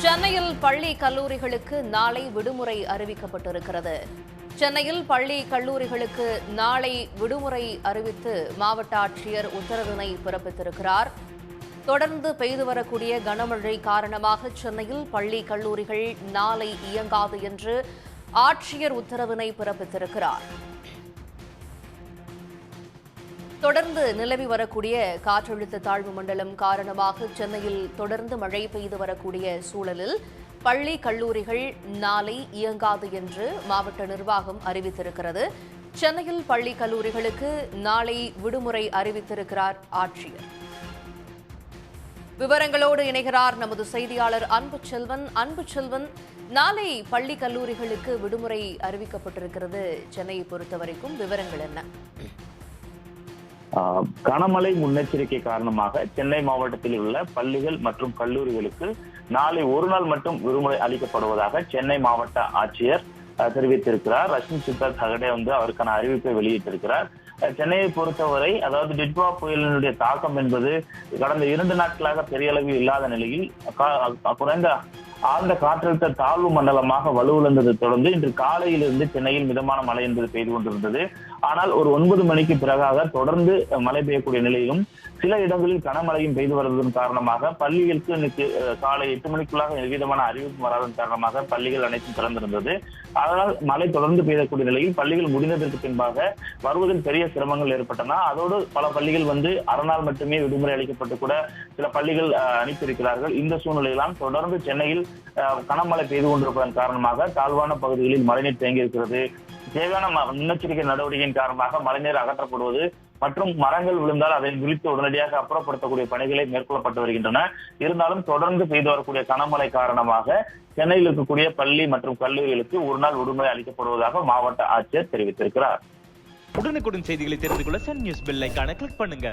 சென்னையில் பள்ளி கல்லூரிகளுக்கு நாளை விடுமுறை அறிவிக்கப்பட்டிருக்கிறது. சென்னையில் பள்ளி கல்லூரிகளுக்கு நாளை விடுமுறை அறிவித்து மாவட்ட ஆட்சியர் உத்தரவினை பிறப்பித்திருக்கிறார். தொடர்ந்து பெய்து வரக்கூடிய கனமழை காரணமாக சென்னையில் பள்ளி கல்லூரிகள் நாளை இயங்காது என்று ஆட்சியர் உத்தரவினை பிறப்பித்திருக்கிறார். தொடர்ந்து நிலவி வரக்கூடிய காற்றழுத்த தாழ்வு மண்டலம் காரணமாக சென்னையில் தொடர்ந்து மழை பெய்து வரக்கூடிய சூழலில் பள்ளி கல்லூரிகள் நாளை இயங்காது என்று மாவட்ட நிர்வாகம் அறிவித்திருக்கிறது. சென்னையில் பள்ளி கல்லூரிகளுக்கு நாளை விடுமுறை அறிவித்திருக்கிறார் ஆட்சியர். விவரங்களோடு இணைகிறார் நமது செய்தியாளர் அன்புச்செல்வன். அன்புச்செல்வன், நாளை பள்ளி கல்லூரிகளுக்கு விடுமுறை அறிவிக்கப்பட்டிருக்கிறது. சென்னையை பொறுத்தவரைக்கும் விவரங்கள் என்ன? கனமழை முன்னெச்சரிக்கை காரணமாக சென்னை மாவட்டத்தில் உள்ள பள்ளிகள் மற்றும் கல்லூரிகளுக்கு நாளை ஒரு நாள் மட்டும் விடுமுறை அளிக்கப்படுவதாக சென்னை மாவட்ட ஆட்சியர் தெரிவித்திருக்கிறார். ரஷ்மி சித்தார்த் ஹகடே அவருக்கான அறிவிப்பை வெளியிட்டிருக்கிறார். சென்னையை பொறுத்தவரை, அதாவது டிட்வா புயலினுடைய தாக்கம் என்பது கடந்த 2 நாட்களாக பெரிய அளவில் இல்லாத நிலையில் குறைந்த ஆழ்ந்த காற்றழுத்த தாழ்வு மண்டலமாக வலுவிழந்ததை தொடர்ந்து இன்று காலையிலிருந்து சென்னையில் மிதமான மழை என்பது பெய்து கொண்டிருந்தது. ஆனால் ஒரு 9 மணிக்கு பிறகாக தொடர்ந்து மழை பெய்யக்கூடிய நிலையிலும் சில இடங்களில் கனமழையும் பெய்து வருவதன் காரணமாக பள்ளிகளுக்கு இன்னைக்கு காலை 8 மணிக்குள்ளாக எவ்விதமான அறிவிப்பு வராதன் காரணமாக பள்ளிகள் அனைத்தும் திறந்திருந்தது. அதனால் மழை தொடர்ந்து பெய்யக்கூடிய நிலையில் பள்ளிகள் முடிந்ததற்கு பின்பாக வருவதில் பெரிய சிரமங்கள் ஏற்பட்டன. அதோடு பல பள்ளிகள் அரை நாள் மட்டுமே விடுமுறை அளிக்கப்பட்டு கூட சில பள்ளிகள் அனுப்பியிருக்கிறார்கள். இந்த சூழ்நிலையிலாம் தொடர்ந்து சென்னையில் கனமழை பெய்து கொண்டிருப்பதன் காரணமாக தாழ்வான பகுதிகளில் மழைநீர் தேங்கியிருக்கிறது. தேவையான முன்னெச்சரிக்கை நடவடிக்கையின் காரணமாக மழைநீர் அகற்றப்படுவது மற்றும் மரங்கள் விழுந்தால் அதை விழித்து உடனடியாக அப்புறப்படுத்தக்கூடிய பணிகளை மேற்கொள்ளப்பட்டு வருகின்றன. இருந்தாலும் தொடர்ந்து பெய்து வரக்கூடிய கனமழை காரணமாக சென்னையில் இருக்கக்கூடிய பள்ளி மற்றும் கல்லூரிகளுக்கு ஒரு நாள் விடுமுறை அளிக்கப்படுவதாக மாவட்ட ஆட்சியர் தெரிவித்திருக்கிறார். உடனுக்குடன் செய்திகளை தெரிந்து கொள்ள சன் நியூஸ் பெல் ஐகானை கிளிக் பண்ணுங்க.